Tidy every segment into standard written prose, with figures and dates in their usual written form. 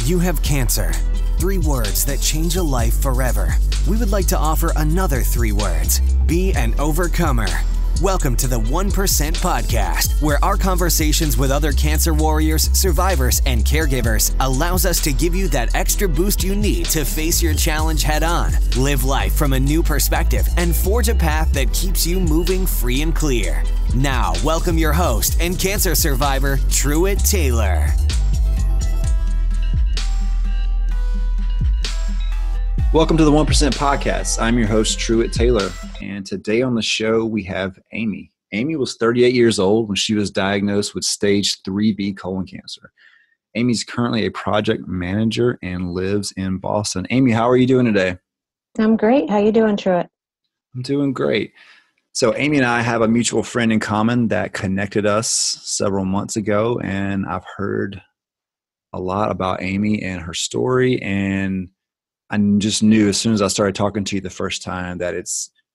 You have cancer. 3 words that change a life forever. We would like to offer another 3 words. Be an overcomer. Welcome to the 1% Podcast, where our conversations with other cancer warriors, survivors, and caregivers allows us to give you that extra boost you need to face your challenge head on, live life from a new perspective, and forge a path that keeps you moving free and clear. Now, welcome your host and cancer survivor, Truett Taylor. Welcome to the 1% Podcast. I'm your host, Truett Taylor, and today on the show we have Amy. Amy was 38 years old when she was diagnosed with stage 3B colon cancer. Amy's currently a project manager and lives in Boston. Amy, how are you doing today? I'm great. How you doing, Truett? I'm doing great. So Amy and I have a mutual friend in common that connected us several months ago, and I've heard a lot about Amy and her story, and I just knew as soon as I started talking to you the first time that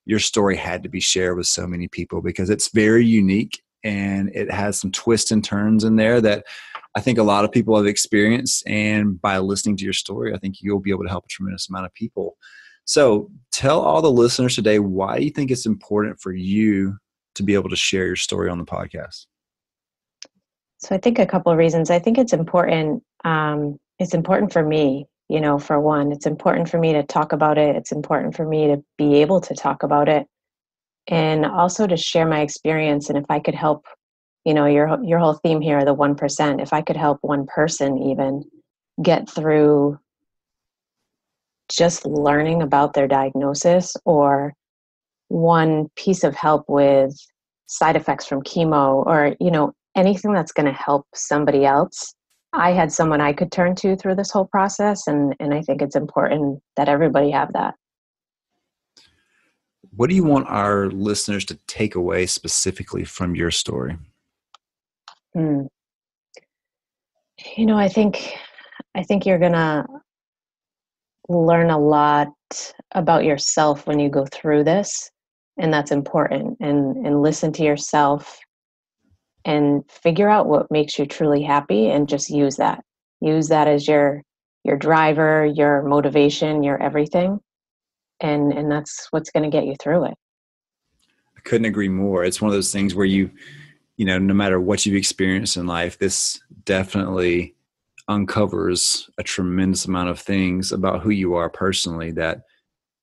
your story had to be shared with so many people because it's very unique and it has some twists and turns in there that I think a lot of people have experienced. And by listening to your story, I think you'll be able to help a tremendous amount of people. So tell all the listeners today, why do you think it's important for you to be able to share your story on the podcast? So I think a couple of reasons. I think it's important. It's important for me. For one, it's important for me to talk about it. It's important for me to be able to talk about it and also to share my experience. And if I could help, your whole theme here, the 1%, if I could help one person even get through just learning about their diagnosis or one piece of help with side effects from chemo or, anything that's going to help somebody else. I had someone I could turn to through this whole process, and I think it's important that everybody have that. What do you want our listeners to take away specifically from your story? I think you're gonna learn a lot about yourself when you go through this, and that's important. And listen to yourself and figure out what makes you truly happy and just use that. Use that as your driver, your motivation, your everything. And that's what's going to get you through it. I couldn't agree more. It's one of those things where no matter what you've experienced in life, this definitely uncovers a tremendous amount of things about who you are personally that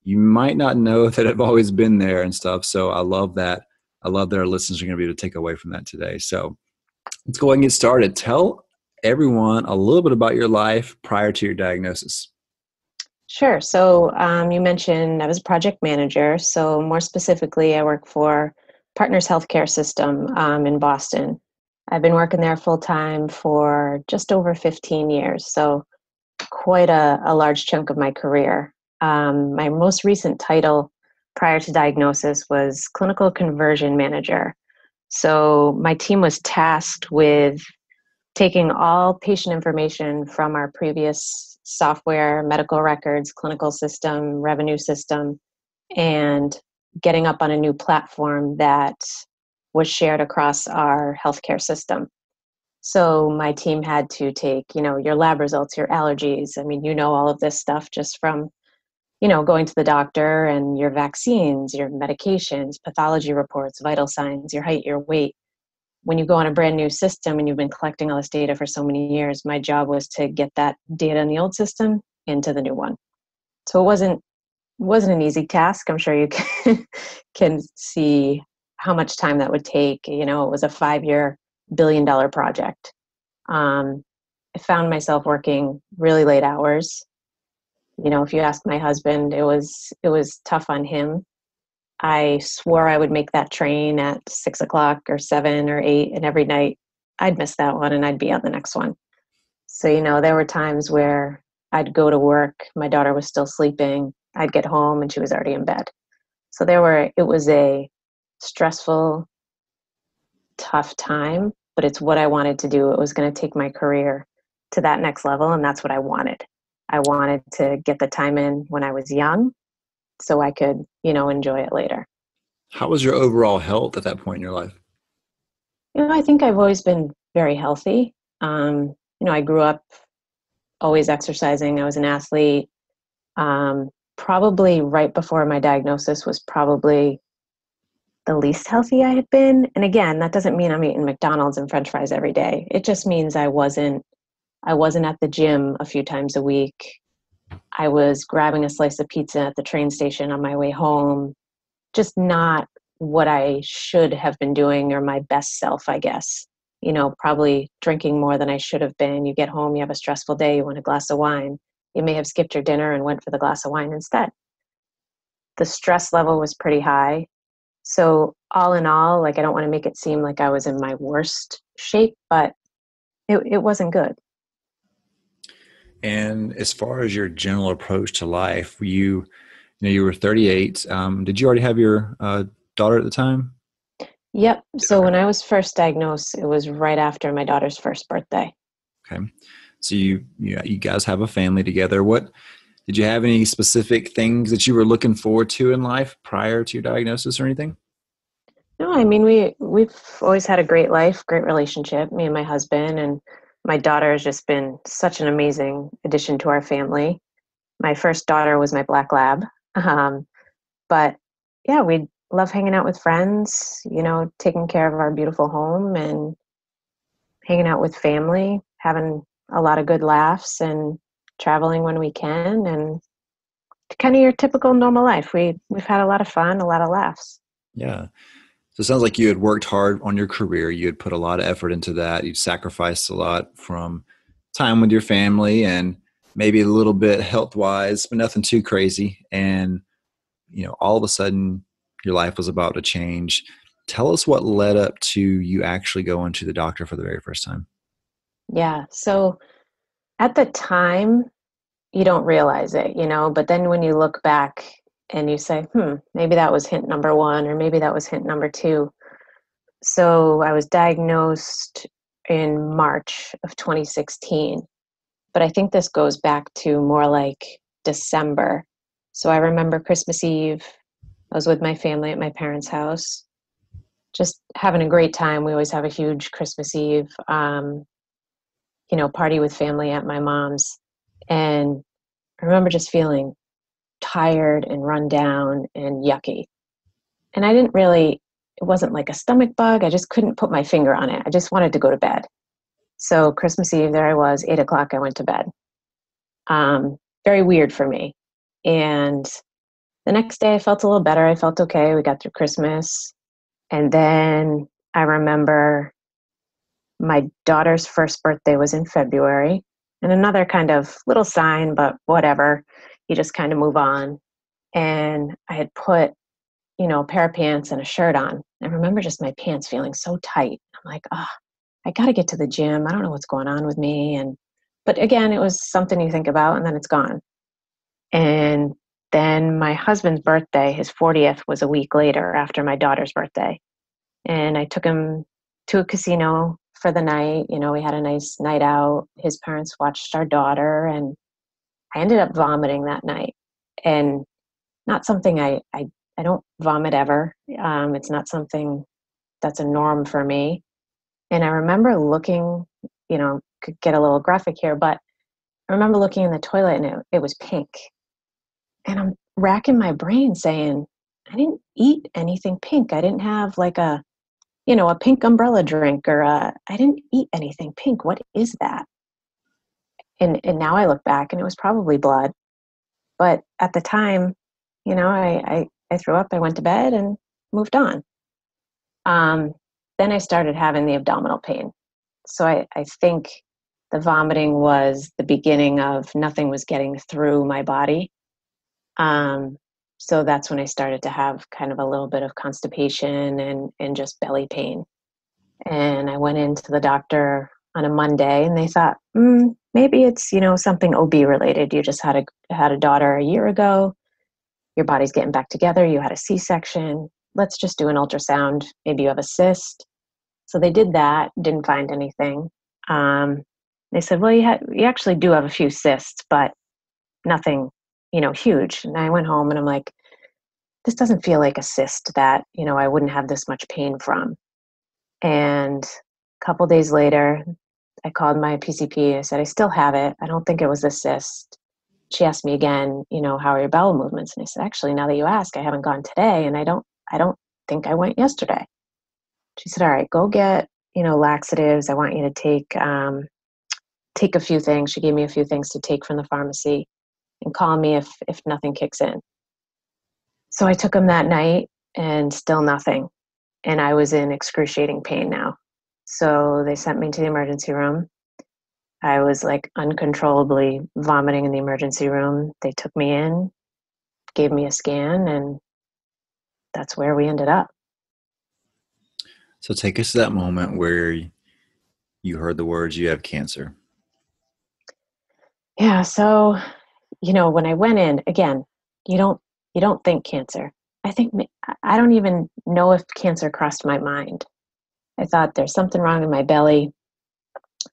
you might not know that have always been there and stuff. So I love that. I love that our listeners are going to be able to take away from that today. So let's go ahead and get started. Tell everyone a little bit about your life prior to your diagnosis. Sure. So you mentioned I was a project manager. So more specifically, I work for Partners Healthcare System in Boston. I've been working there full time for just over 15 years. So quite a large chunk of my career. My most recent title prior to diagnosis was clinical conversion manager. So my team was tasked with taking all patient information from our previous software, medical records, clinical system, revenue system, and getting up on a new platform that was shared across our healthcare system. So my team had to take, your lab results, your allergies. I mean, all of this stuff just from going to the doctor and your vaccines, your medications, pathology reports, vital signs, your height, your weight. When you go on a brand new system and you've been collecting all this data for so many years, my job was to get that data in the old system into the new one. So it wasn't an easy task. I'm sure you can see how much time that would take. It was a 5-year billion-dollar project. I found myself working really late hours. If you ask my husband, it was tough on him. I swore I would make that train at 6 o'clock or 7 or 8, and every night I'd miss that one and I'd be on the next one. So, there were times where I'd go to work, my daughter was still sleeping, I'd get home and she was already in bed. So it was a stressful, tough time, but it's what I wanted to do. It was going to take my career to that next level, and that's what I wanted. I wanted to get the time in when I was young so I could, enjoy it later. How was your overall health at that point in your life? I think I've always been very healthy. I grew up always exercising. I was an athlete. Probably right before my diagnosis was probably the least healthy I had been. And again, that doesn't mean I'm eating McDonald's and French fries every day. It just means I wasn't at the gym a few times a week. I was grabbing a slice of pizza at the train station on my way home. Just not what I should have been doing, or my best self, I guess. Probably drinking more than I should have been. You get home, you have a stressful day, you want a glass of wine. You may have skipped your dinner and went for the glass of wine instead. The stress level was pretty high. So all in all, like, I don't want to make it seem like I was in my worst shape, but it wasn't good. And as far as your general approach to life, you were 38. Did you already have your daughter at the time? Yep. So Okay. when I was first diagnosed, it was right after my daughter's first birthday. Okay. So you guys have a family together. What did you have any specific things that you were looking forward to in life prior to your diagnosis or anything? No, I mean, we've always had a great life, great relationship, me and my husband, and my daughter has just been such an amazing addition to our family. My first daughter was my black lab. Um, but yeah, we love hanging out with friends, taking care of our beautiful home and hanging out with family, having a lot of good laughs and traveling when we can, and kind of your typical normal life. We've had a lot of fun, a lot of laughs. Yeah. So it sounds like you had worked hard on your career. You had put a lot of effort into that. You sacrificed a lot from time with your family and maybe a little bit health wise, but nothing too crazy. And, all of a sudden your life was about to change. Tell us what led up to you actually going to the doctor for the very first time. Yeah. So at the time, you don't realize it, but then when you look back and you say, maybe that was hint number one, or maybe that was hint number two. So I was diagnosed in March of 2016, but I think this goes back to more like December. So I remember Christmas Eve, I was with my family at my parents' house, just having a great time. We always have a huge Christmas Eve, party with family at my mom's. And I remember just feeling tired and run down and yucky. And it wasn't like a stomach bug. I just couldn't put my finger on it. I just wanted to go to bed. So Christmas Eve, there I was, 8 o'clock, I went to bed. Very weird for me. And the next day I felt a little better. I felt okay. We got through Christmas. And then I remember my daughter's first birthday was in February. And another kind of little sign, but whatever. You just kind of move on. And I had put, a pair of pants and a shirt on. I remember just my pants feeling so tight. I'm like, I got to get to the gym. I don't know what's going on with me. But again, it was something you think about and then it's gone. And then my husband's birthday, his 40th, was a week later after my daughter's birthday. And I took him to a casino for the night. We had a nice night out. His parents watched our daughter, and I ended up vomiting that night. And not something I don't vomit ever. It's not something that's a norm for me. And I remember looking, could get a little graphic here, but I remember looking in the toilet and it was pink. And I'm racking my brain saying, I didn't eat anything pink. I didn't have like a pink umbrella drink, or I didn't eat anything pink. What is that? And now I look back and it was probably blood. But at the time, I threw up, I went to bed and moved on. Then I started having the abdominal pain. So I think the vomiting was the beginning of nothing was getting through my body. So that's when I started to have kind of a little bit of constipation and just belly pain. And I went into the doctor on a Monday and they thought, maybe it's, something OB related. You just had a daughter a year ago. Your body's getting back together. You had a C-section. Let's just do an ultrasound. Maybe you have a cyst. So they did that, didn't find anything. They said, well, you actually do have a few cysts, but nothing, huge. And I went home and I'm like, this doesn't feel like a cyst that, I wouldn't have this much pain from. And a couple days later, I called my PCP. I said, I still have it. I don't think it was a cyst. She asked me again, how are your bowel movements? And I said, actually, now that you ask, I haven't gone today, and I don't think I went yesterday. She said, all right, go get, laxatives. I want you to take a few things. She gave me a few things to take from the pharmacy and call me if nothing kicks in. So I took them that night and still nothing. And I was in excruciating pain now. So they sent me to the emergency room. I was like uncontrollably vomiting in the emergency room. They took me in, gave me a scan, and that's where we ended up. So take us to that moment where you heard the words, you have cancer. Yeah. So, when I went in, again, you don't think cancer. I don't even know if cancer crossed my mind. I thought there's something wrong in my belly.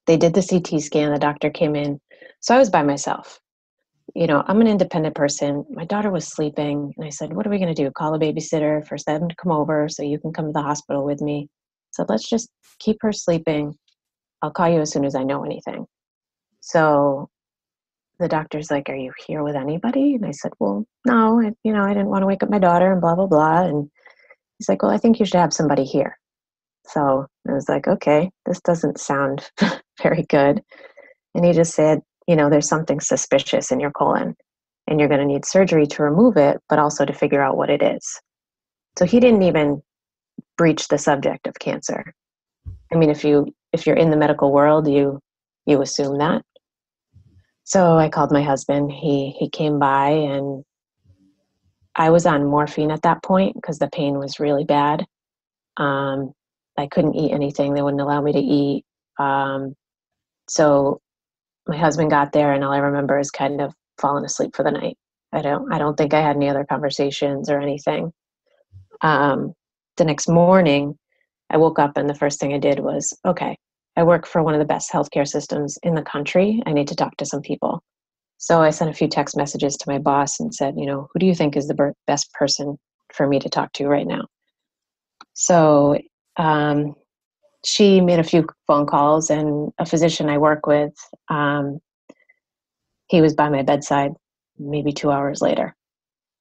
They did the CT scan. The doctor came in. So I was by myself. I'm an independent person. My daughter was sleeping, and I said, what are we going to do? Call a babysitter for them to come over so you can come to the hospital with me. So let's just keep her sleeping. I'll call you as soon as I know anything. So the doctor's like, are you here with anybody? And I said, well, no, I didn't want to wake up my daughter and blah, blah, blah. And he's like, well, I think you should have somebody here. So I was like, okay, this doesn't sound very good. And he just said, there's something suspicious in your colon, and you're going to need surgery to remove it, but also to figure out what it is. So he didn't even breach the subject of cancer. I mean, if you're in the medical world, you assume that. So I called my husband. He came by, and I was on morphine at that point because the pain was really bad. I couldn't eat anything. They wouldn't allow me to eat. So my husband got there, and all I remember is kind of falling asleep for the night. I don't think I had any other conversations or anything. The next morning, I woke up, and the first thing I did was, okay, I work for one of the best healthcare systems in the country. I need to talk to some people. So I sent a few text messages to my boss and said, who do you think is the best person for me to talk to right now? So she made a few phone calls, and a physician I work with, he was by my bedside maybe 2 hours later.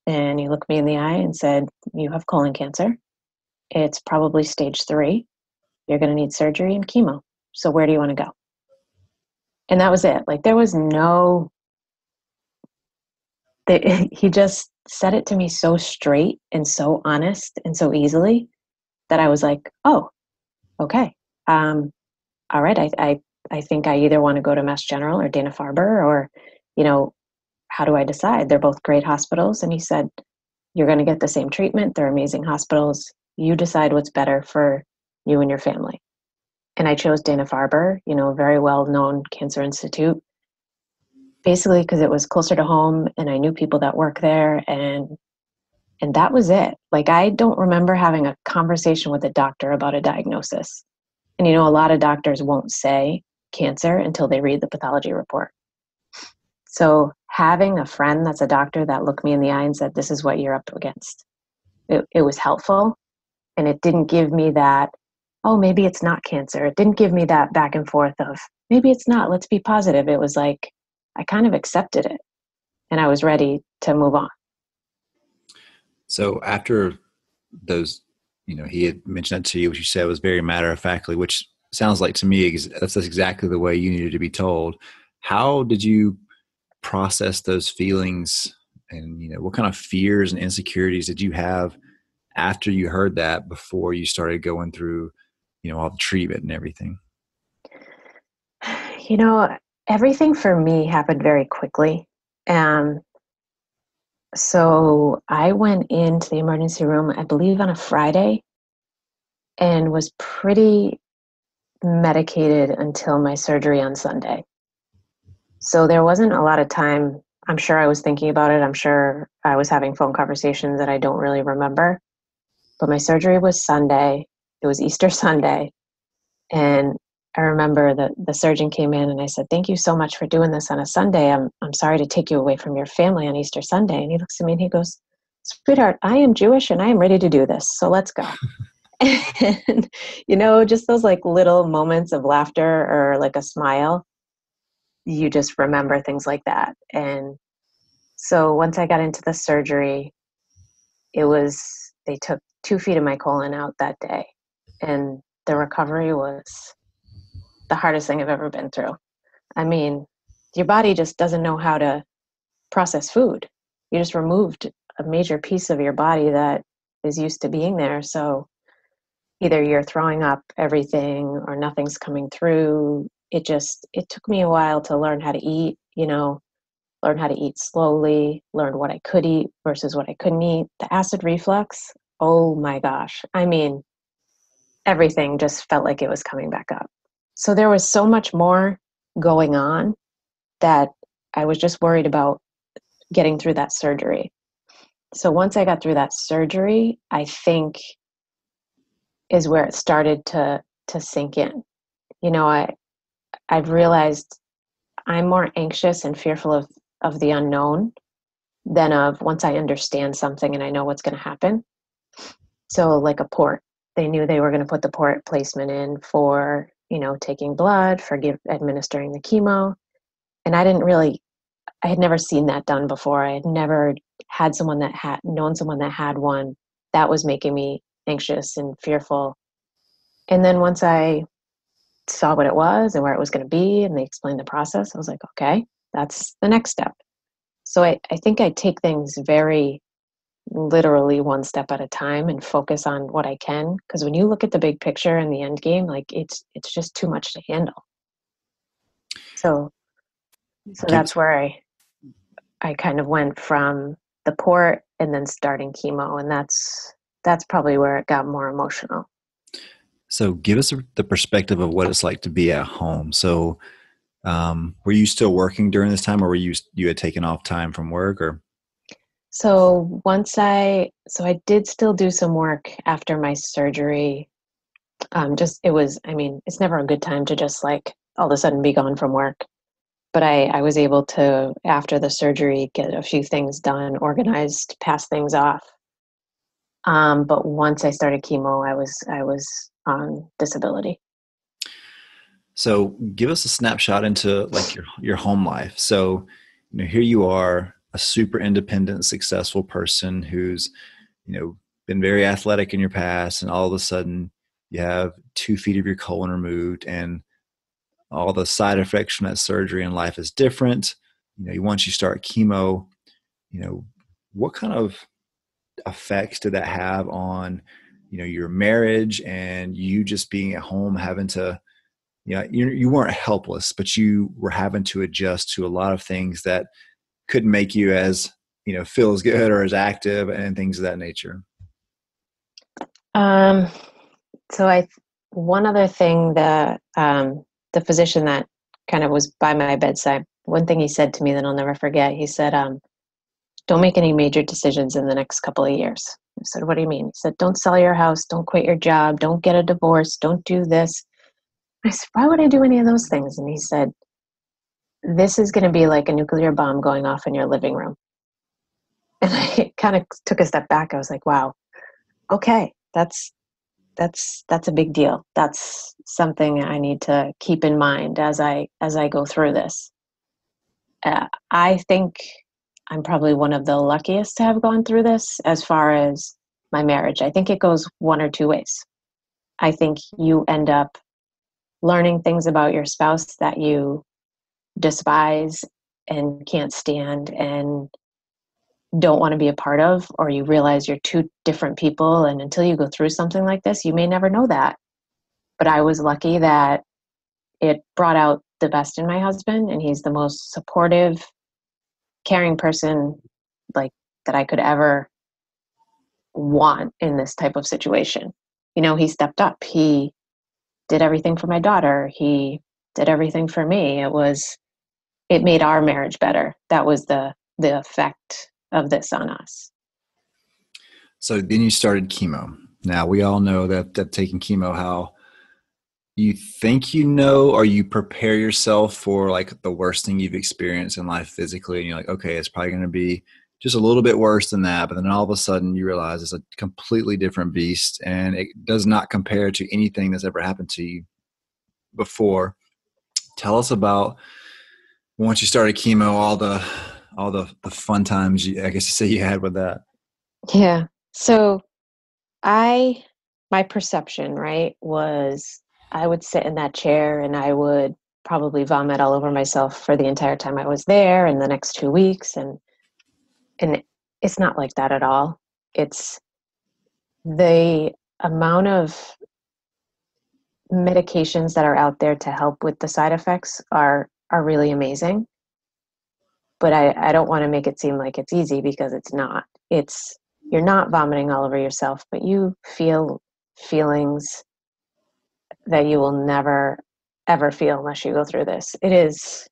And he looked me in the eye and said, you have colon cancer. It's probably stage 3. You're going to need surgery and chemo. So where do you want to go? And that was it. Like, there was he just said it to me so straight and so honest and so easily that I was like, oh, okay. All right. I think I either want to go to Mass General or Dana-Farber, or, how do I decide? They're both great hospitals. And he said, you're going to get the same treatment. They're amazing hospitals. You decide what's better for you and your family. And I chose Dana-Farber, a very well-known cancer institute, basically because it was closer to home and I knew people that work there. And that was it. Like, I don't remember having a conversation with a doctor about a diagnosis. And, a lot of doctors won't say cancer until they read the pathology report. So having a friend that's a doctor that looked me in the eye and said, this is what you're up against, it was helpful. And it didn't give me that, oh, maybe it's not cancer. It didn't give me that back and forth of, maybe it's not, let's be positive. It was like, I kind of accepted it, and I was ready to move on. So after those, he had mentioned that to you, which you said was very matter-of-factly, which sounds like to me that's exactly the way you needed to be told. How did you process those feelings, and what kind of fears and insecurities did you have after you heard that before you started going through all the treatment and everything? Everything for me happened very quickly. So I went into the emergency room, I believe on a Friday, and was pretty medicated until my surgery on Sunday. So there wasn't a lot of time. I'm sure I was thinking about it. I'm sure I was having phone conversations that I don't really remember. But my surgery was Sunday. It was Easter Sunday. And I remember that the surgeon came in and I said, thank you so much for doing this on a Sunday. I'm sorry to take you away from your family on Easter Sunday. And he looks at me and he goes, sweetheart, I am Jewish and I am ready to do this. So let's go. And, just those like little moments of laughter or like a smile, you just remember things like that. And so once I got into the surgery, they took 2 feet of my colon out that day. And the recovery was the hardest thing I've ever been through. I mean, your body just doesn't know how to process food. You just removed a major piece of your body that is used to being there. So either you're throwing up everything or nothing's coming through. It took me a while to learn how to eat, learn how to eat slowly, learn what I could eat versus what I couldn't eat. The acid reflux, oh my gosh. I mean, everything just felt like it was coming back up. So there was so much more going on that I was just worried about getting through that surgery. So once I got through that surgery, I think is where it started to sink in. I've realized I'm more anxious and fearful of the unknown than of once I understand something and I know what's going to happen. So like a port, they knew they were going to put the port placement in for, taking blood, for administering the chemo. And I had never seen that done before. I had never had known someone that had one. That was making me anxious and fearful. And then once I saw what it was and where it was going to be, and they explained the process, I was like, okay, that's the next step. So I think I take things very literally one step at a time and focus on what I can. Because when you look at the big picture and the end game, like it's just too much to handle. So that's where I kind of went from the port and then starting chemo. And that's probably where it got more emotional. So give us the perspective of what it's like to be at home. So were you still working during this time, or you had taken off time from work, or? So I did still do some work after my surgery. It's never a good time to just like all of a sudden be gone from work. But I was able to, after the surgery, get a few things done, organized, pass things off. But once I started chemo, I was on disability. So give us a snapshot into like your home life. So, here you are, a super independent, successful person who's, been very athletic in your past, and all of a sudden you have 2 feet of your colon removed, and all the side effects from that surgery, and life is different. Once you start chemo, what kind of effects did that have on, your marriage and you just being at home, having to, you weren't helpless, but you were having to adjust to a lot of things that couldn't make you as, feel as good or as active and things of that nature. One other thing, the physician that kind of was by my bedside, one thing he said to me that I'll never forget, he said, don't make any major decisions in the next couple of years. I said, what do you mean? He said, don't sell your house, don't quit your job, don't get a divorce, don't do this. I said, why would I do any of those things? And he said, this is going to be like a nuclear bomb going off in your living room. And I kind of took a step back. I was like, wow, okay, that's a big deal. That's something I need to keep in mind as I go through this. I think I'm probably one of the luckiest to have gone through this as far as my marriage. I think it goes one or two ways. I think you end up learning things about your spouse that you despise and can't stand and don't want to be a part of, or you realize you're two different people, and until you go through something like this, you may never know that. But I was lucky that it brought out the best in my husband, and he's the most supportive, caring person like that I could ever want in this type of situation. He stepped up. He did everything for my daughter. He did everything for me. It made our marriage better. That was the effect of this on us. So then you started chemo. Now we all know that taking chemo, how you think, or you prepare yourself for like the worst thing you've experienced in life physically. And you're like, okay, it's probably going to be just a little bit worse than that. But then all of a sudden you realize it's a completely different beast and it does not compare to anything that's ever happened to you before. Tell us about once you started chemo, all the fun times I guess you say you had with that. Yeah. So I, my perception, right, was I would sit in that chair and I would probably vomit all over myself for the entire time I was there and the next 2 weeks. And it's not like that at all. It's the amount of medications that are out there to help with the side effects are really amazing. But I don't want to make it seem like it's easy because it's not. You're not vomiting all over yourself, but you feel feelings that you will never ever feel unless you go through this. It's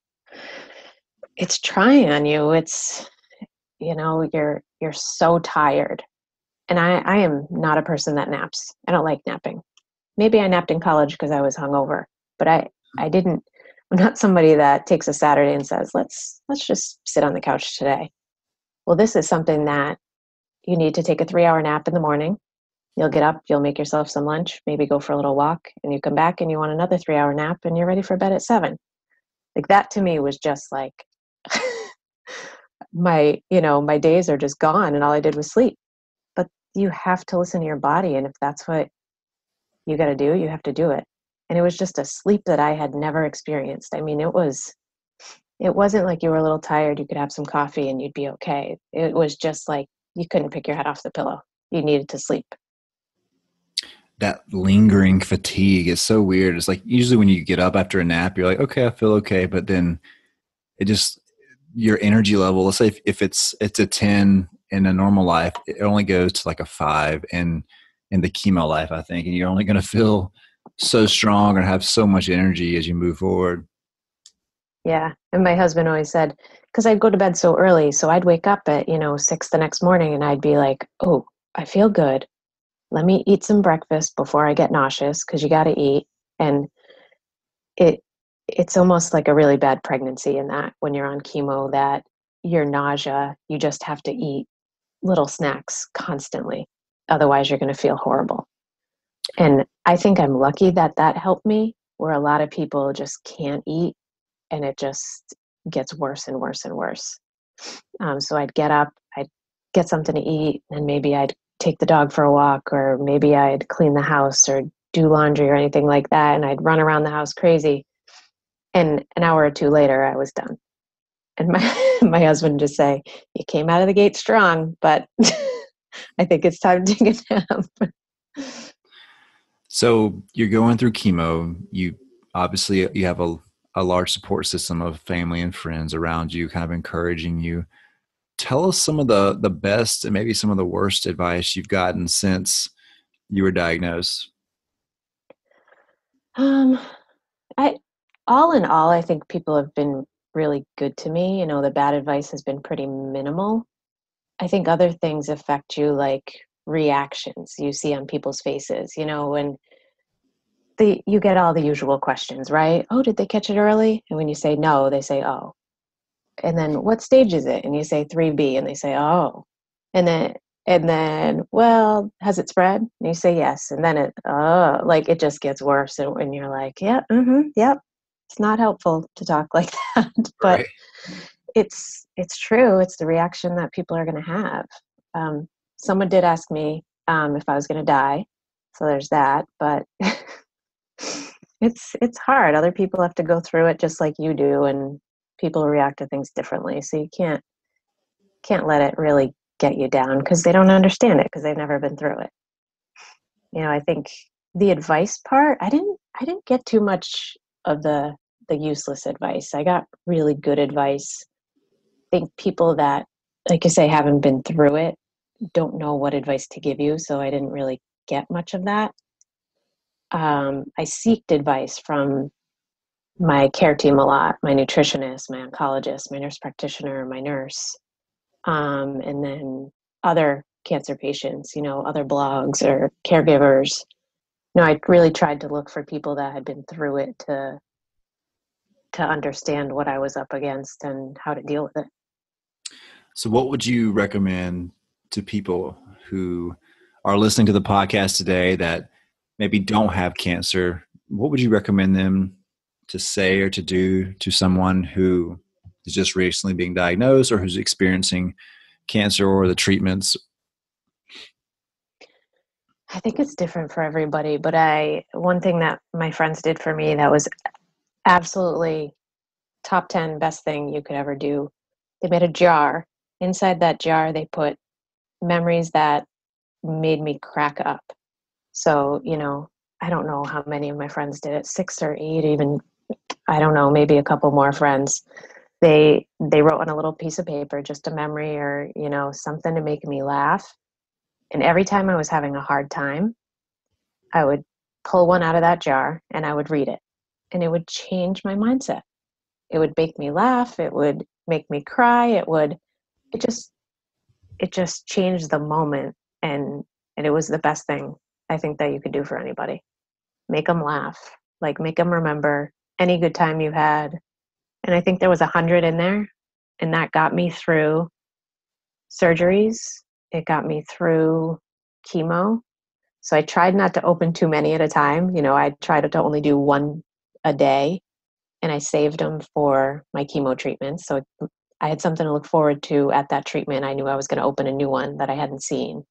trying on you. You're so tired. And I am not a person that naps. I don't like napping. Maybe I napped in college because I was hungover, but I didn't. I'm not somebody that takes a Saturday and says, let's just sit on the couch today. Well, this is something that you need to take a 3-hour nap in the morning. You'll get up, you'll make yourself some lunch, maybe go for a little walk, and you come back and you want another 3-hour nap and you're ready for bed at 7. Like that to me was just like my days are just gone and all I did was sleep. But you have to listen to your body, and if that's what you got to do, you have to do it. And it was just a sleep that I had never experienced. I mean, it wasn't like you were a little tired, you could have some coffee and you'd be okay. It was just like you couldn't pick your head off the pillow. You needed to sleep. That lingering fatigue is so weird. It's like usually when you get up after a nap, you're like, okay, I feel okay. But then it just, your energy level, let's say if it's a 10 in a normal life, it only goes to like a 5 in the chemo life, I think. And you're only going to feel so strong or have so much energy as you move forward. Yeah. And my husband always said, because I'd go to bed so early, so I'd wake up at 6 the next morning and I'd be like, oh, I feel good. Let me eat some breakfast before I get nauseous, because you got to eat. And it's almost like a really bad pregnancy in that when you're on chemo, that your nausea, you just have to eat little snacks constantly. Otherwise, you're going to feel horrible. And I think I'm lucky that helped me, where a lot of people just can't eat and it just gets worse and worse and worse. So I'd get up, I'd get something to eat, and maybe I'd take the dog for a walk, or maybe I'd clean the house or do laundry or anything like that. And I'd run around the house crazy. And an hour or two later, I was done. And my husband would just say, you came out of the gate strong, but I think it's time to take a nap. So you're going through chemo. You have a large support system of family and friends around you, kind of encouraging you. Tell us some of the best and maybe some of the worst advice you've gotten since you were diagnosed. Um, I, all in all, I think people have been really good to me. The bad advice has been pretty minimal. I think other things affect you, like reactions you see on people's faces, when you get all the usual questions, right? Oh, did they catch it early? And when you say no, they say, oh. And then what stage is it? And you say 3B, and they say, oh. And then, well, has it spread? And you say yes. And then like it just gets worse. And you're like, yeah, yep. It's not helpful to talk like that, but Right. it's true. It's the reaction that people are going to have. Someone did ask me if I was going to die, so there's that. But it's hard. Other people have to go through it just like you do, and people react to things differently. So you can't let it really get you down, because they don't understand it, because they've never been through it. I think the advice part, I didn't get too much of the useless advice. I got really good advice. I think people that, like I say, haven't been through it don't know what advice to give you, so I didn't really get much of that. I sought advice from my care team a lot, my nutritionist, my oncologist, my nurse practitioner, my nurse, and then other cancer patients, other blogs or caregivers. I really tried to look for people that had been through it to understand what I was up against and how to deal with it. So what would you recommend to people who are listening to the podcast today that maybe don't have cancer? What would you recommend them to say or to do to someone who is just recently being diagnosed or who's experiencing cancer or the treatments? I think it's different for everybody, but one thing that my friends did for me that was absolutely top 10 best thing you could ever do. They made a jar. Inside that jar, they put memories that made me crack up. So, I don't know how many of my friends did it, 6 or 8, even, I don't know, maybe a couple more friends. They wrote on a little piece of paper, just a memory or, something to make me laugh. And every time I was having a hard time, I would pull one out of that jar and I would read it. And it would change my mindset. It would make me laugh. It would make me cry. It just changed the moment. And it was the best thing I think that you could do for anybody. Make them laugh, like make them remember any good time you had. And I think there was 100 in there, and that got me through surgeries. It got me through chemo. So I tried not to open too many at a time. I tried to only do one a day, and I saved them for my chemo treatments. So I had something to look forward to at that treatment. I knew I was going to open a new one that I hadn't seen.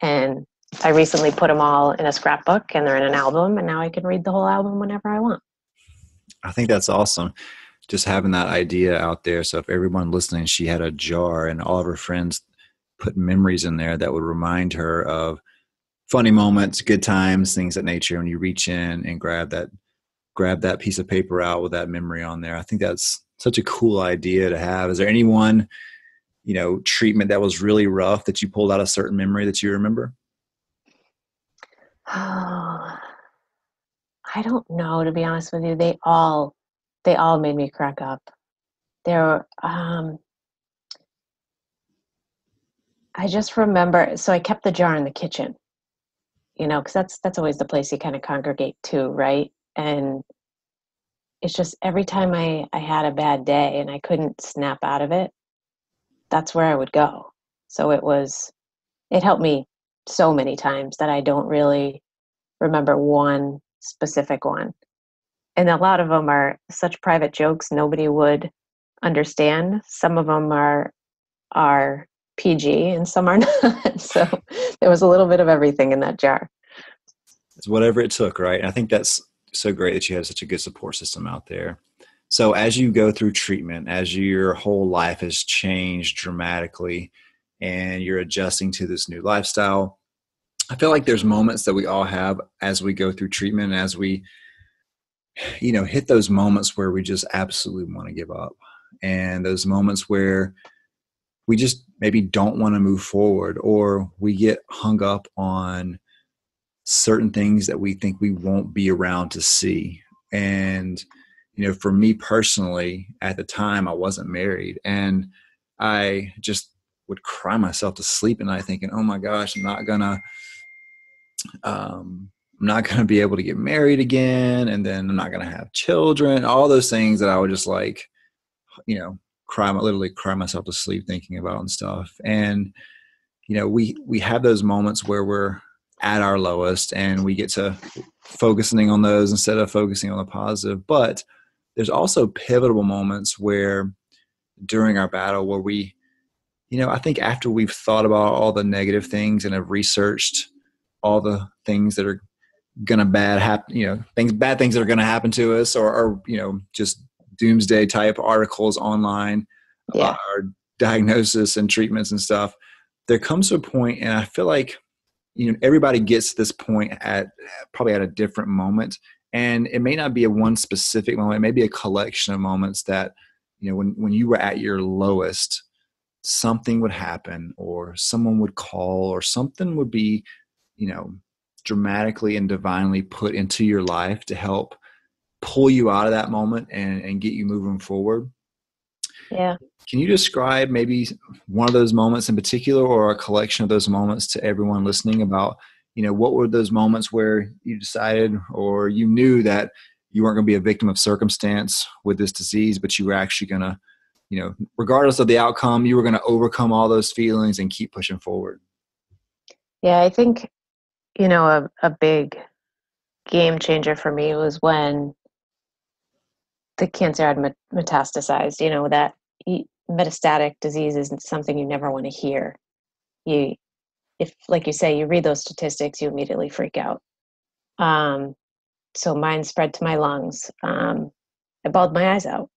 And I recently put them all in a scrapbook, and they're in an album, and now I can read the whole album whenever I want. I think that's awesome. Just having that idea out there. So if everyone listening, she had a jar and all of her friends put memories in there that would remind her of funny moments, good times, things of that nature. When you reach in and grab that piece of paper out with that memory on there. I think that's such a cool idea to have. Is there anyone, treatment that was really rough that you pulled out a certain memory that you remember? Oh, I don't know, to be honest with you. They all made me crack up. There, I just remember. So I kept the jar in the kitchen, because that's always the place you kind of congregate to, right? And it's just every time I had a bad day and I couldn't snap out of it, that's where I would go. So it helped me so many times that I don't really remember one specific one. And a lot of them are such private jokes nobody would understand. Some of them are PG and some are not. So there was a little bit of everything in that jar. It's whatever it took, right? And I think that's so great that you have such a good support system out there. So as you go through treatment, as your whole life has changed dramatically and you're adjusting to this new lifestyle, I feel like there's moments that we all have as we go through treatment, as we, hit those moments where we just absolutely want to give up. And those moments where we just maybe don't want to move forward, or we get hung up on certain things that we think we won't be around to see. And, for me personally, at the time I wasn't married, and I just would cry myself to sleep at night thinking, oh my gosh, I'm not going to be able to get married again. And then I'm not going to have children, all those things that I would just literally cry myself to sleep thinking about and stuff. And, we have those moments where we're at our lowest and we get to focusing on those instead of focusing on the positive. But there's also pivotal moments where during our battle where we, I think after we've thought about all the negative things and have researched all the things that are going to bad things that are going to happen to us, or just doomsday type articles online about our diagnosis and treatments and stuff, there comes to a point, and I feel like, everybody gets to this point probably at a different moment. And it may not be a one specific moment. It may be a collection of moments that, when you were at your lowest, something would happen or someone would call or something would be, dramatically and divinely put into your life to help pull you out of that moment and get you moving forward. Yeah. Can you describe maybe one of those moments in particular, or a collection of those moments to everyone listening about, what were those moments where you decided or you knew that you weren't going to be a victim of circumstance with this disease, but you were actually going to regardless of the outcome, you were going to overcome all those feelings and keep pushing forward? Yeah, I think, a big game changer for me was when the cancer had metastasized. That metastatic disease isn't something you never want to hear. If, like you say, you read those statistics, you immediately freak out. So mine spread to my lungs. I bawled my eyes out.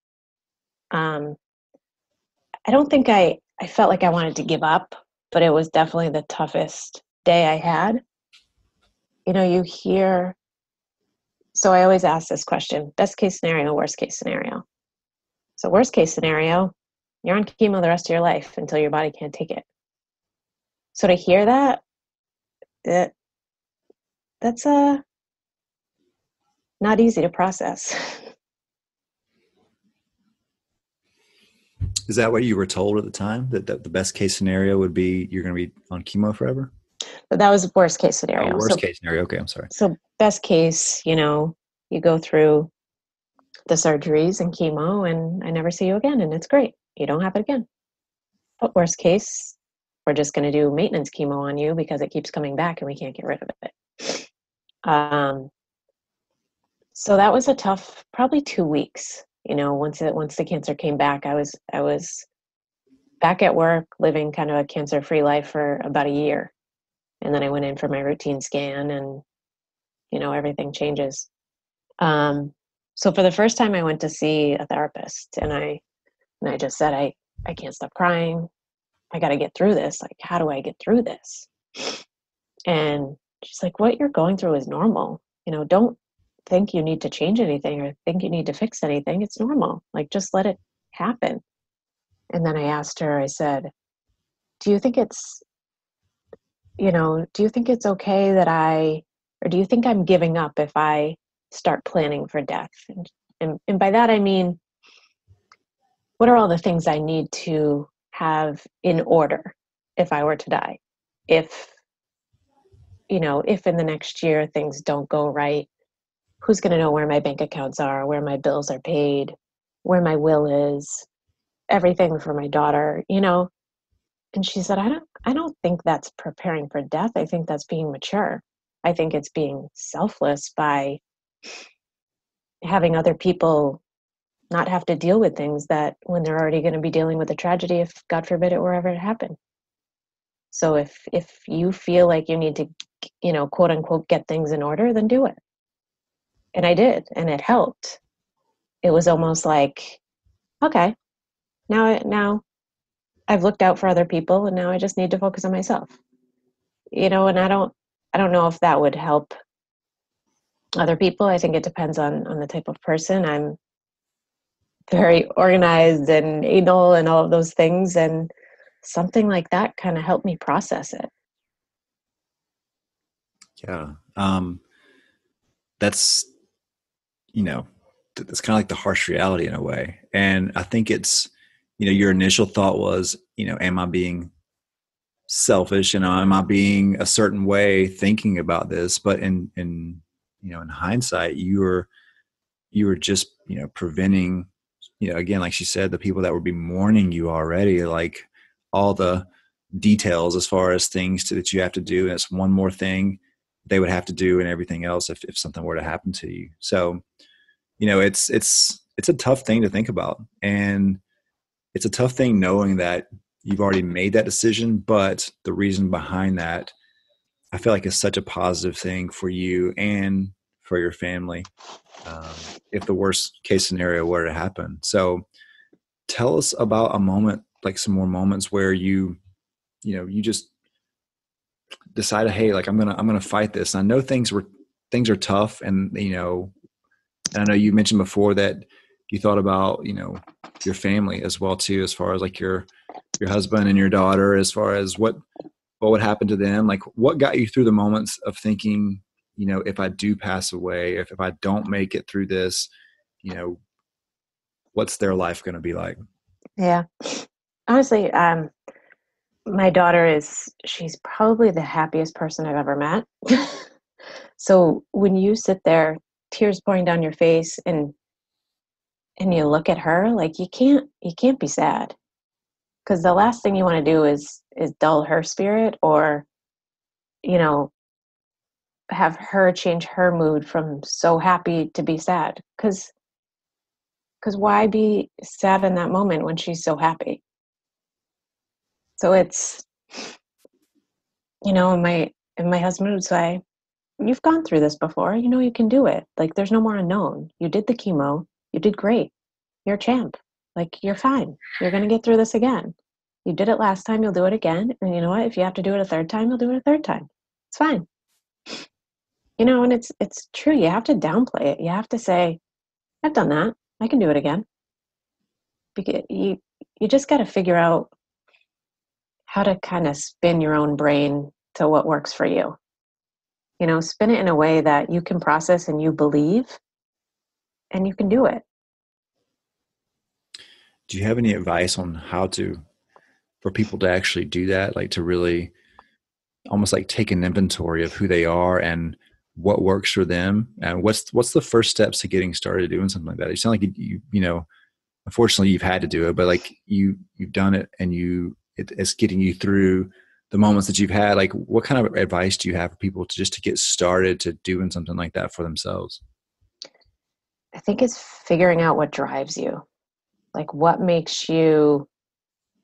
I don't think I felt like I wanted to give up, but it was definitely the toughest day I had. You hear, so I always ask this question: best case scenario, worst case scenario. So worst case scenario, you're on chemo the rest of your life until your body can't take it. So to hear that's not easy to process. Is that what you were told at the time, that the best case scenario would be you're going to be on chemo forever? But that was worst case Oh, scenario. worst case scenario. Okay, I'm sorry. So best case, you go through the surgeries and chemo and I never see you again and it's great. You don't have it again. But worst case, we're just going to do maintenance chemo on you because it keeps coming back and we can't get rid of it. So that was a tough, probably 2 weeks. Once the cancer came back, I was back at work, living kind of a cancer-free life for about a year, and then I went in for my routine scan, and everything changes. So for the first time, I went to see a therapist, and I just said, I can't stop crying. I got to get through this. Like, how do I get through this? And she's like, what you're going through is normal. Don't think you need to change anything or think you need to fix anything. It's normal. Like, just let it happen. And then I asked her, I said, do you think it's okay or do you think I'm giving up if I start planning for death? And by that, I mean, what are all the things I need to have in order if I were to die? If in the next year things don't go right, who's going to know where my bank accounts are, where my bills are paid, where my will is, everything for my daughter, And she said, I don't think that's preparing for death. I think that's being mature. I think it's being selfless by having other people not have to deal with things that when they're already going to be dealing with a tragedy, if God forbid it were ever to happen. So if you feel like you need to, quote unquote, get things in order, then do it. And I did, and it helped. It was almost like, okay, now I've looked out for other people, and now I just need to focus on myself. And I don't know if that would help other people. I think it depends on the type of person. I'm very organized and anal and all of those things, and something like that kind of helped me process it. Yeah. That's, that's kind of like the harsh reality in a way. And I think it's, your initial thought was, am I being selfish? Am I being a certain way thinking about this? But in hindsight, you were just, preventing, again, like she said, the people that would be mourning you already, like all the details as far as things that you have to do. And it's one more thing they would have to do and everything else if something were to happen to you. So, it's a tough thing to think about. And it's a tough thing knowing that you've already made that decision, but the reason behind that, I feel like is such a positive thing for you and for your family. If the worst case scenario were to happen. So tell us about a moment, like some more moments where you just decided, hey, like I'm gonna fight this. And I know things are tough, and and I know you mentioned before that you thought about your family as well too, as far as like your husband and your daughter, as far as what would happen to them. Like, what got you through the moments of thinking, if I do pass away, if I don't make it through this, what's their life going to be like? Yeah. Honestly, my daughter she's probably the happiest person I've ever met. So when you sit there, tears pouring down your face, and and you look at her, like you can't be sad, because the last thing you want to do is dull her spirit, or, you know, have her change her mood from so happy to be sad. Because why be sad in that moment when she's so happy? So it's, and my husband would say, "You've gone through this before. You know you can do it. Like, there's no more unknown. You did the chemo. You did great. You're a champ. Like, you're fine. You're going to get through this again. You did it last time. You'll do it again. And you know what? If you have to do it a third time, you'll do it a third time. It's fine." And it's true. You have to downplay it. You have to say, "I've done that. I can do it again." Because you just got to figure out how to kind of spin your own brain to what works for you. Spin it in a way that you can process and you believe, and you can do it. Do you have any advice on for people to actually do that? Like, to really almost like take an inventory of who they are and what works for them, and what's the first steps to getting started doing something like that? You sound like you unfortunately you've had to do it, but like you've done it, and it's getting you through the moments that you've had. Like, what kind of advice do you have for people to get started to doing something like that for themselves? I think it's figuring out what drives you. Like, what makes you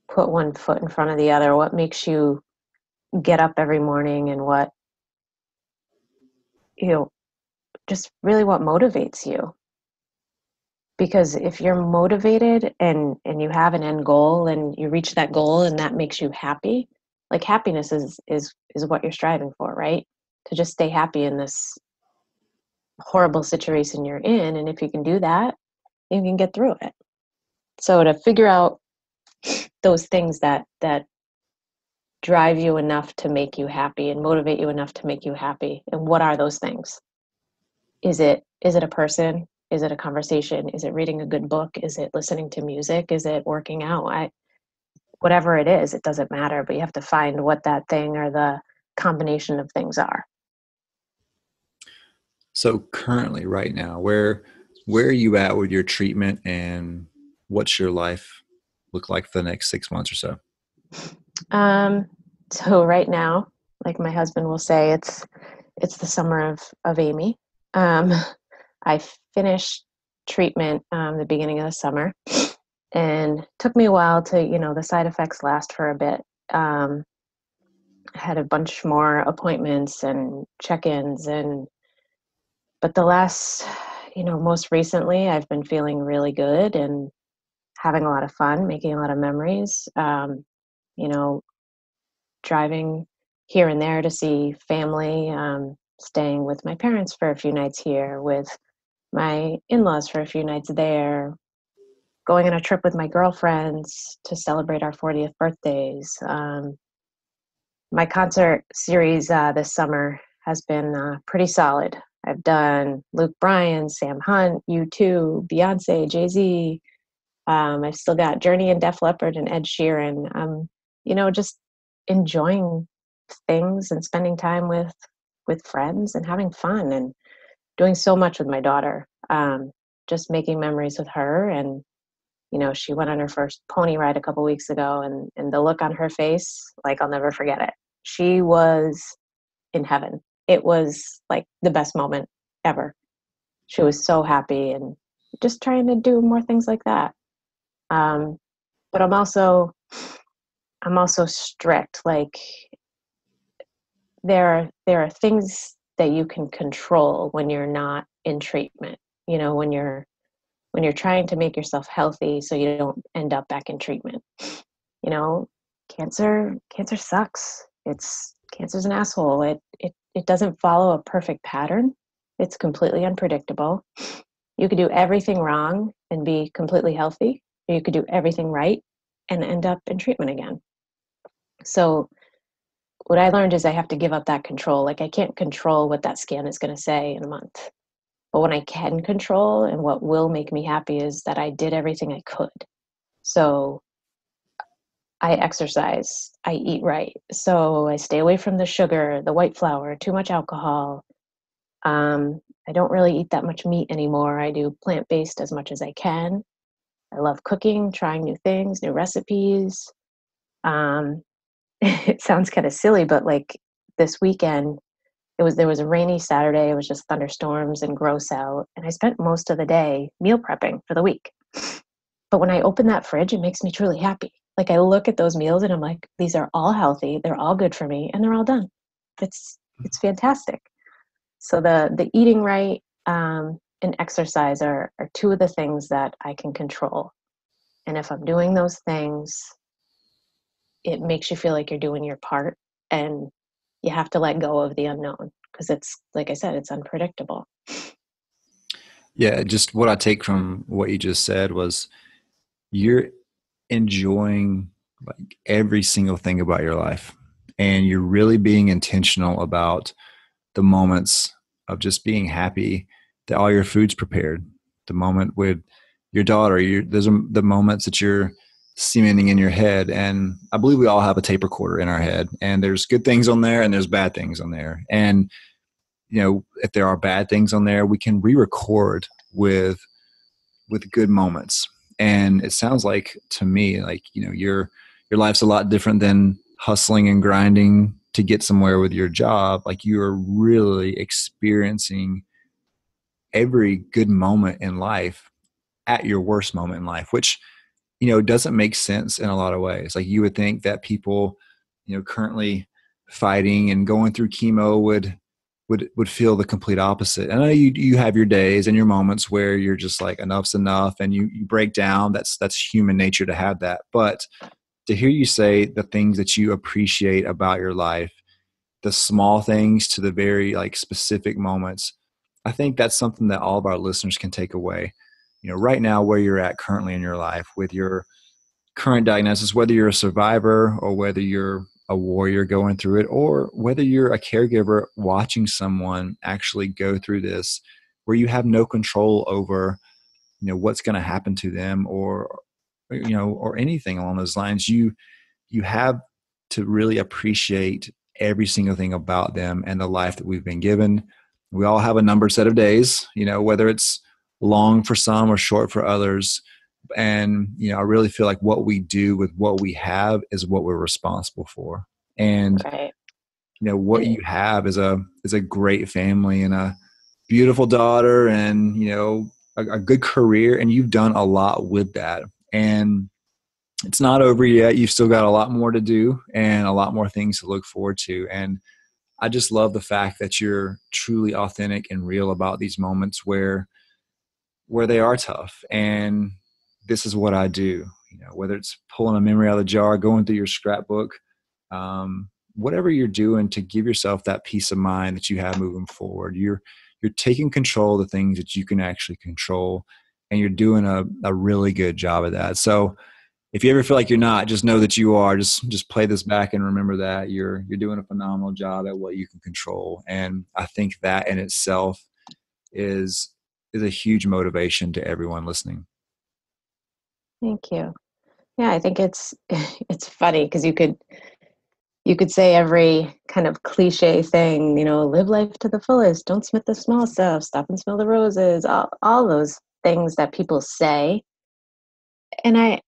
put one foot in front of the other? What makes you get up every morning, and what, just really what motivates you? Because if you're motivated and you have an end goal and you reach that goal and that makes you happy, like, happiness is what you're striving for, right? To just stay happy in this horrible situation you're in. And if you can do that, you can get through it. So to figure out those things that drive you enough to make you happy and motivate you enough to make you happy. And what are those things? Is it a person? Is it a conversation? Is it reading a good book? Is it listening to music? Is it working out? Whatever it is, it doesn't matter, but you have to find what that thing or the combination of things are. So currently, right now, where are you at with your treatment, and what's your life look like for the next 6 months or so? So right now, like my husband will say, it's the summer of Amy. Um, I finished treatment the beginning of the summer, and it took me a while to, the side effects last for a bit. I had a bunch more appointments and check-ins, but the last, most recently, I've been feeling really good and having a lot of fun, making a lot of memories. You know, Driving here and there to see family, staying with my parents for a few nights here, with my in-laws for a few nights there, going on a trip with my girlfriends to celebrate our 40th birthdays. My concert series this summer has been pretty solid. I've done Luke Bryan, Sam Hunt, U2, Beyonce, Jay-Z. I've still got Journey and Def Leppard and Ed Sheeran. Just enjoying things and spending time with friends and having fun and doing so much with my daughter. Just making memories with her. And she went on her first pony ride a couple weeks ago, and the look on her face, like, I'll never forget it. She was in heaven. It was like the best moment ever. She was so happy, and just trying to do more things like that. But I'm also strict. Like, there are things that you can control when you're not in treatment. When you're trying to make yourself healthy so you don't end up back in treatment. You know, cancer sucks. Cancer's an asshole. It doesn't follow a perfect pattern. It's completely unpredictable. You could do everything wrong and be completely healthy, or you could do everything right and end up in treatment again. So what I learned is I have to give up that control. Like, I can't control what that scan is going to say in a month. But what I can control and what will make me happy is that I did everything I could. So I exercise, I eat right. So I stay away from the sugar, the white flour, too much alcohol. I don't really eat that much meat anymore. I do plant-based as much as I can. I love cooking, trying new things, new recipes. Um, it sounds kind of silly, but like this weekend, there was a rainy Saturday. It was just thunderstorms and gross out, and I spent most of the day meal prepping for the week. But when I open that fridge, it makes me truly happy. Like I look at those meals and I'm like, these are all healthy, they're all good for me, and they're all done. It's fantastic. So the eating right and exercise are two of the things that I can control. And if I'm doing those things, it makes you feel like you're doing your part, and you have to let go of the unknown because it's, like I said, it's unpredictable. Yeah, just what I take from what you just said was you're enjoying like every single thing about your life, and you're really being intentional about the moments of just being happy that all your food's prepared. The moment with your daughter, those are the moments that you're cementing in your head. And I believe we all have a tape recorder in our head, and there's good things on there and there's bad things on there. And if there are bad things on there, we can re-record with good moments. And it sounds like to me like your life's a lot different than hustling and grinding to get somewhere with your job. Like you are really experiencing every good moment in life at your worst moment in life, which doesn't make sense in a lot of ways. Like you would think that people currently fighting and going through chemo would feel the complete opposite. I know you have your days and your moments where you're just like enough's enough and you break down. That's human nature to have that. But to hear you say the things that you appreciate about your life, the small things to the very like specific moments, I think that's something that all of our listeners can take away. Right now where you're at currently in your life with your current diagnosis, whether you're a survivor or whether you're a warrior going through it, or whether you're a caregiver watching someone actually go through this where you have no control over, what's going to happen to them or anything along those lines. You have to really appreciate every single thing about them and the life that we've been given. We all have a numbered set of days, whether it's long for some or short for others. And, I really feel like what we do with what we have is what we're responsible for. And, Right. What you have is a great family and a beautiful daughter and, a good career. And you've done a lot with that. And it's not over yet. You've still got a lot more to do and a lot more things to look forward to. And I just love the fact that you're truly authentic and real about these moments where they are tough. And this is what I do, whether it's pulling a memory out of the jar, going through your scrapbook, whatever you're doing to give yourself that peace of mind that you have moving forward. You're taking control of the things that you can actually control, and you're doing a really good job of that. So if you ever feel like you're not, just know that you are. Just play this back and remember that you're doing a phenomenal job at what you can control. And I think that in itself is a huge motivation to everyone listening. Thank you. Yeah, I think it's it's funny because you could say every kind of cliche thing, live life to the fullest, don't sweat the small stuff, stop and smell the roses, all those things that people say. And I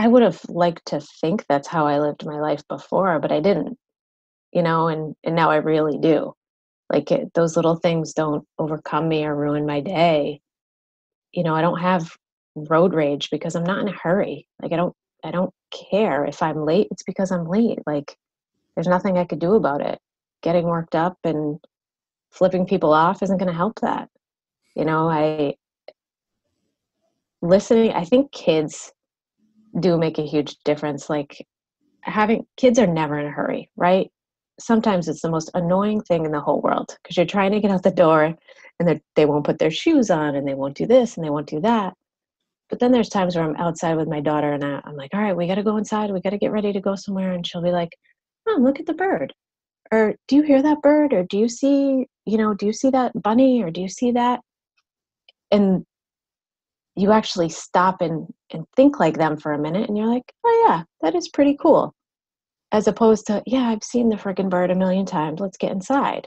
would have liked to think that's how I lived my life before, but I didn't, and now I really do. Like those little things don't overcome me or ruin my day. I don't have road rage because I'm not in a hurry. Like I don't care if I'm late, it's because I'm late. Like there's nothing I could do about it. Getting worked up and flipping people off isn't going to help that. I listening, I think kids do make a huge difference. Like having kids are never in a hurry, right? Sometimes it's the most annoying thing in the whole world because you're trying to get out the door and they won't put their shoes on and they won't do this and they won't do that. But then there's times where I'm outside with my daughter and I'm like, all right, we got to go inside. We got to get ready to go somewhere. And she'll be like, oh, look at the bird. Or do you hear that bird? Or do you see that bunny? Or do you see that? And you actually stop and think like them for a minute. And you're like, oh yeah, that is pretty cool. As opposed to, yeah, I've seen the freaking bird a million times. Let's get inside.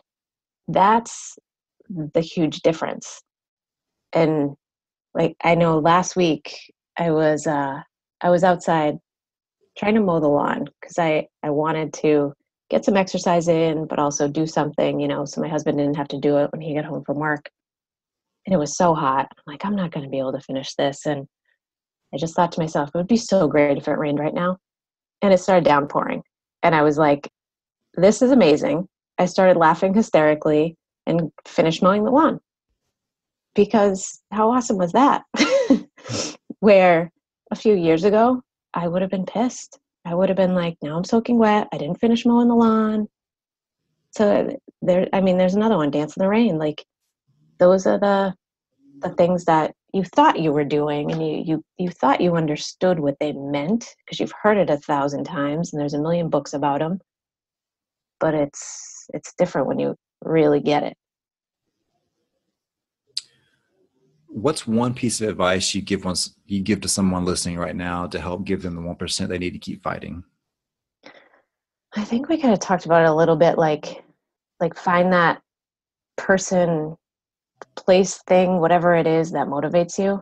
That's the huge difference. And like, I know last week I was outside trying to mow the lawn because I wanted to get some exercise in, but also do something, so my husband didn't have to do it when he got home from work. And it was so hot. I'm like, I'm not going to be able to finish this. And I just thought to myself, it would be so great if it rained right now. And it started downpouring. And I was like, this is amazing. I started laughing hysterically and finished mowing the lawn. Because how awesome was that? Where a few years ago, I would have been pissed. I would have been like, now I'm soaking wet. I didn't finish mowing the lawn. So there's another one, Dance in the Rain. Like, those are the things that you thought you were doing, and you thought you understood what they meant because you've heard it 1,000 times and there's a million books about them. But it's different when you really get it. What's one piece of advice you give to someone listening right now to help give them the 1% they need to keep fighting? I think we kind of talked about it a little bit, like find that person, place, thing, whatever it is that motivates you.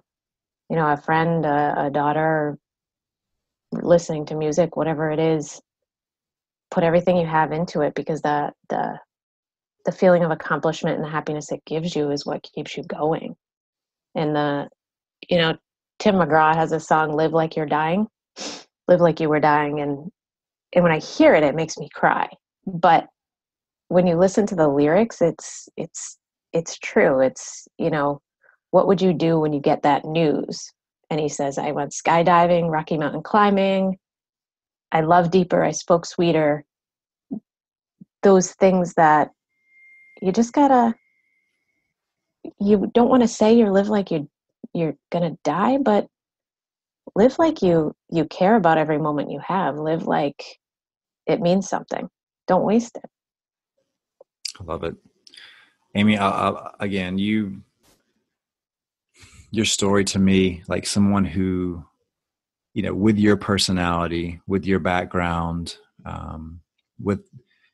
A friend, a daughter, listening to music, whatever it is. Put everything you have into it, because the feeling of accomplishment and the happiness it gives you is what keeps you going. And Tim McGraw has a song, "Live Like You're Dying," live like you were dying. And when I hear it, it makes me cry. But when you listen to the lyrics, it's true. It's, what would you do when you get that news? And he says, I went skydiving, Rocky Mountain climbing. I loved deeper. I spoke sweeter. Those things that you just you don't want to say you live like you're going to die, but live like you care about every moment you have. Live like it means something. Don't waste it. I love it. Amy, again, your story to me, like someone who, with your personality, with your background,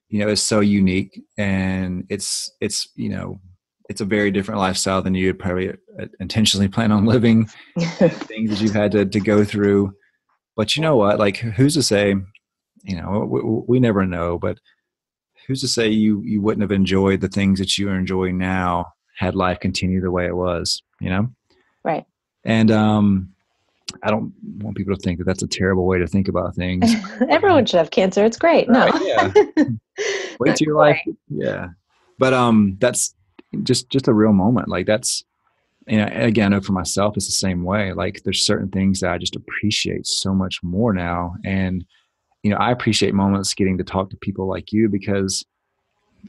is so unique, and it's a very different lifestyle than you would probably intentionally plan on living, things that you've had to go through. But you know what, like, who's to say, we never know, but who's to say you wouldn't have enjoyed the things that you are enjoying now had life continued the way it was, Right. And I don't want people to think that that's a terrible way to think about things. Everyone should have cancer. It's great. Right, No. yeah. Wait till your life. Yeah. But that's just a real moment. Like, that's, again, I know for myself, it's the same way. Like, there's certain things that I just appreciate so much more now. And, I appreciate moments getting to talk to people like you, because,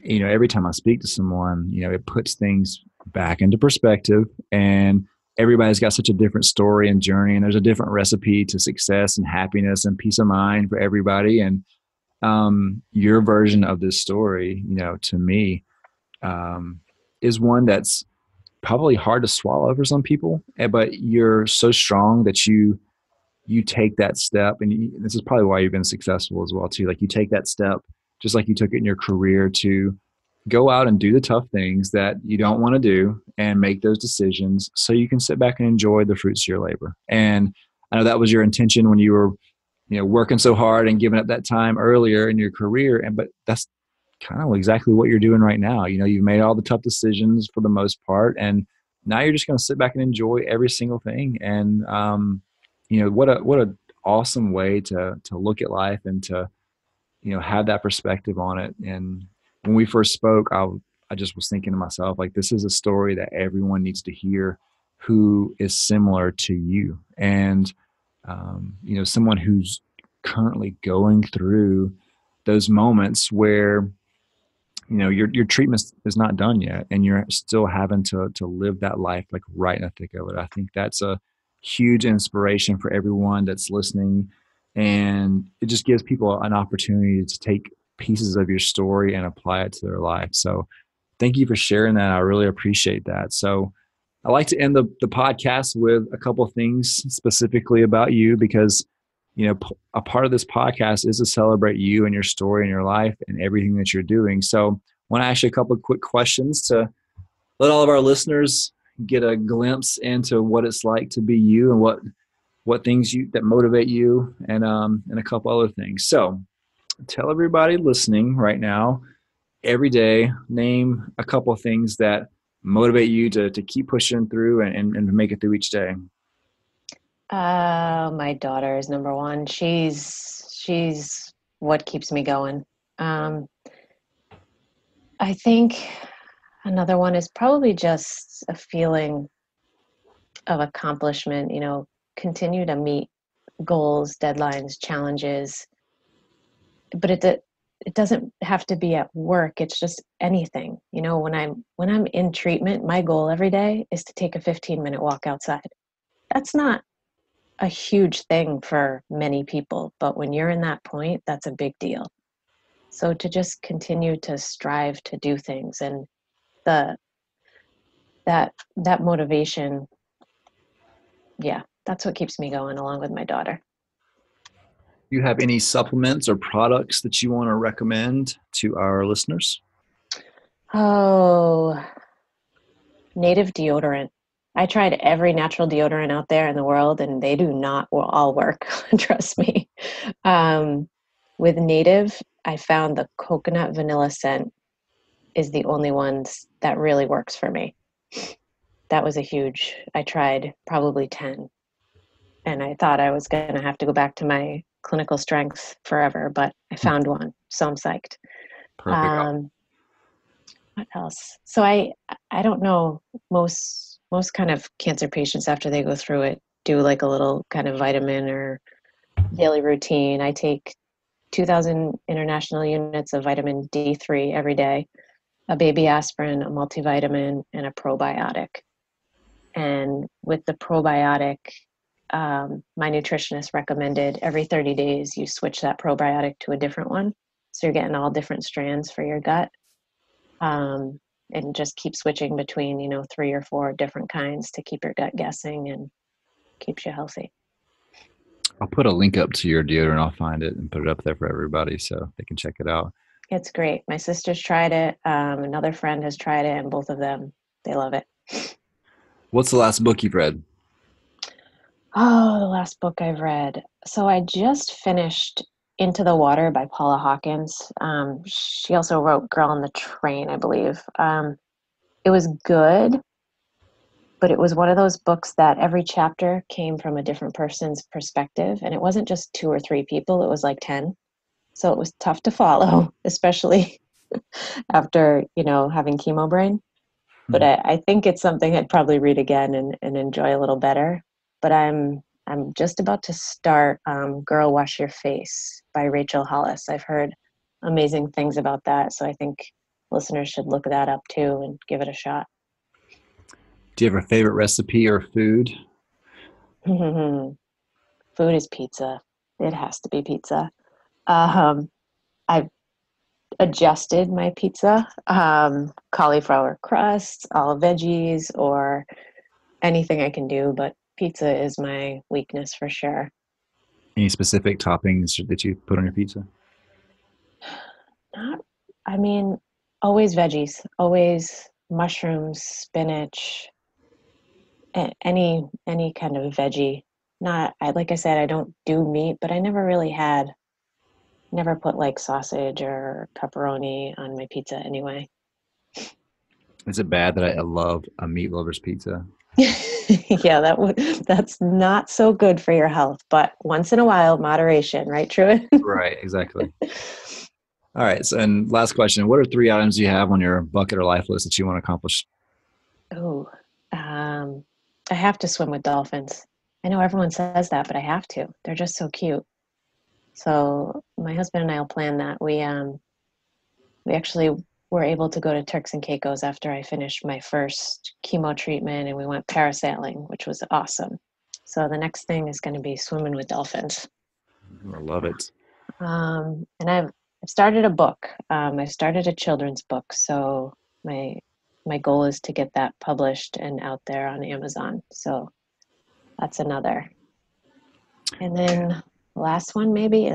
every time I speak to someone, it puts things back into perspective, and everybody's got such a different story and journey, and there's a different recipe to success and happiness and peace of mind for everybody. And your version of this story, to me, is one that's probably hard to swallow for some people, but you're so strong that you take that step. And this is probably why you've been successful as well too. Like, you take that step, just like you took it in your career, to go out and do the tough things that you don't want to do and make those decisions so you can sit back and enjoy the fruits of your labor. And I know that was your intention when you were, working so hard and giving up that time earlier in your career. But that's kind of exactly what you're doing right now. You've made all the tough decisions for the most part, and now you're just going to sit back and enjoy every single thing. And, what a awesome way to look at life and to, have that perspective on it. And when we first spoke, I just was thinking to myself, like, this is a story that everyone needs to hear who is similar to you. And, someone who's currently going through those moments where, your treatment is not done yet, and you're still having to live that life, like, right in the thick of it. I think that's a huge inspiration for everyone that's listening. And it just gives people an opportunity to take pieces of your story and apply it to their life. So thank you for sharing that. I really appreciate that. So I like to end the podcast with a couple of things specifically about you, because, a part of this podcast is to celebrate you and your story and your life and everything that you're doing. So I want to ask you a couple of quick questions to let all of our listeners get a glimpse into what it's like to be you and what things that motivate you, and a couple other things. So tell everybody listening right now, every day, name a couple of things that motivate you to keep pushing through and make it through each day. My daughter is number one. She's what keeps me going. I think another one is probably just a feeling of accomplishment, continue to meet goals, deadlines, challenges, but it doesn't have to be at work. It's just anything. When I'm in treatment, my goal every day is to take a 15-minute walk outside. That's not a huge thing for many people, but when you're in that point, that's a big deal. So to just continue to strive to do things, and the that motivation, yeah, that's what keeps me going along with my daughter. Do you have any supplements or products that you want to recommend to our listeners? Oh, native deodorant. I tried every natural deodorant out there in the world, and they do not all work. Trust me. With native, I found the coconut vanilla scent is the only ones that really works for me. That was I tried probably 10, and I thought I was going to have to go back to my clinical strength forever, but I found one, so I'm psyched. Perfect. What else? So I don't know, most kind of cancer patients after they go through it do like a little kind of vitamin or daily routine. I take 2,000 international units of vitamin D3 every day, a baby aspirin, a multivitamin, and a probiotic. And with the probiotic, my nutritionist recommended every 30 days you switch that probiotic to a different one. So you're getting all different strands for your gut. And just keep switching between, 3 or 4 different kinds to keep your gut guessing and keeps you healthy. I'll put a link up to your deodorant. I'll find it and put it up there for everybody so they can check it out. It's great. My sister's tried it. Another friend has tried it, and both of them, they love it. What's the last book you've read? Oh, the last book I've read. So I just finished Into the Water by Paula Hawkins. She also wrote Girl on the Train, I believe. It was good, but it was one of those books that every chapter came from a different person's perspective. And it wasn't just 2 or 3 people, it was like 10. So it was tough to follow, especially after, having chemo brain. But I think it's something I'd probably read again and enjoy a little better. But I'm just about to start Girl Wash Your Face by Rachel Hollis. I've heard amazing things about that, so I think listeners should look that up too and give it a shot. Do you have a favorite recipe or food? Food is pizza. It has to be pizza. I've adjusted my pizza, cauliflower crust, all veggies, or anything I can do, but pizza is my weakness for sure. Any specific toppings that you put on your pizza? Always veggies, always mushrooms, spinach, any kind of veggie. Like I said, I don't do meat, but I never put like sausage or pepperoni on my pizza anyway. Is it bad that I love a meat lover's pizza? Yeah, that's not so good for your health, but once in a while, moderation, right, Truett? Right, exactly. All right. So, and last question, what are 3 items you have on your bucket or life list that you want to accomplish? Oh, I have to swim with dolphins. I know everyone says that, but I have to. They're just so cute. So my husband and I will plan that. We actually were able to go to Turks and Caicos after I finished my first chemo treatment, and we went parasailing, which was awesome. So the next thing is going to be swimming with dolphins. I love it. And I've started a book. I started a children's book, so my goal is to get that published and out there on Amazon. So that's another. And then last one, maybe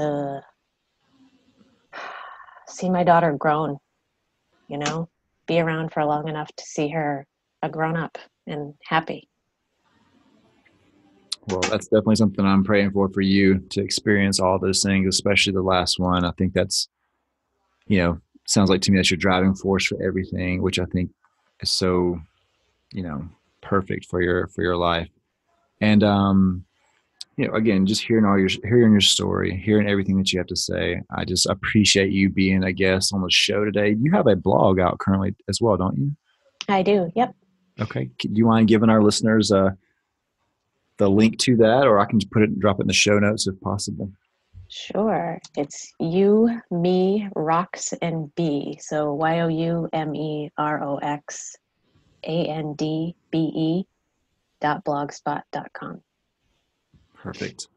see my daughter grown, be around for long enough to see her a grown up and happy. Well, that's definitely something I'm praying for you to experience all those things, especially the last one. I think that's, sounds like to me that's your driving force for everything, which I think is so, perfect for your life. And, again, just hearing your story, hearing everything that you have to say, I just appreciate you being a guest on the show today. You have a blog out currently as well, don't you? I do. Yep. Okay. Do you mind giving our listeners the link to that, or I can just drop it in the show notes if possible? Sure. It's You, Me, Rocks, and B. So youmeroxandbe.blogspot.com. Perfect.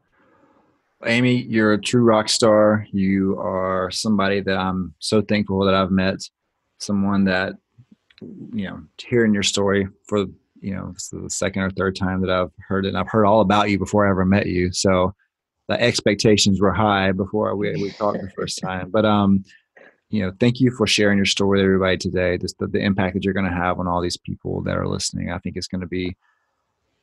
Amy, you're a true rock star. You are somebody that I'm so thankful that I've met, someone that, hearing your story for, this is the second or third time that I've heard it. And I've heard all about you before I ever met you. So the expectations were high before we talked the first time. But, thank you for sharing your story with everybody today. Just the impact that you're going to have on all these people that are listening. I think it's going to be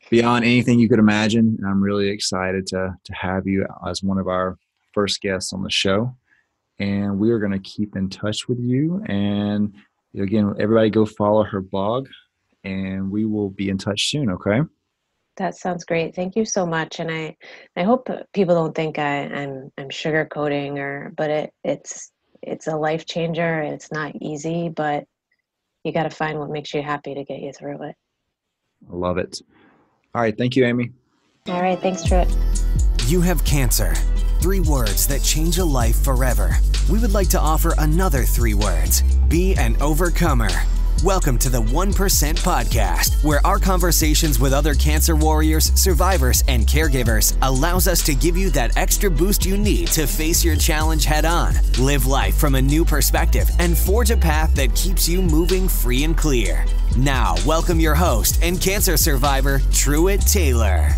beyond anything you could imagine. And I'm really excited to have you as one of our first guests on the show. And we are going to keep in touch with you. And again, everybody go follow her blog, and we will be in touch soon. Okay. That sounds great. Thank you so much. And I hope people don't think I'm sugarcoating but it's a life changer. It's not easy, but you got to find what makes you happy to get you through it. I love it. All right. Thank you, Amy. All right. Thanks, Truett. You have cancer. 3 words that change a life forever. We would like to offer another 3 words. Be an overcomer. Welcome to the 1% Podcast, where our conversations with other cancer warriors, survivors, and caregivers allows us to give you that extra boost you need to face your challenge head on, live life from a new perspective, and forge a path that keeps you moving free and clear. Now, welcome your host and cancer survivor, Truett Taylor.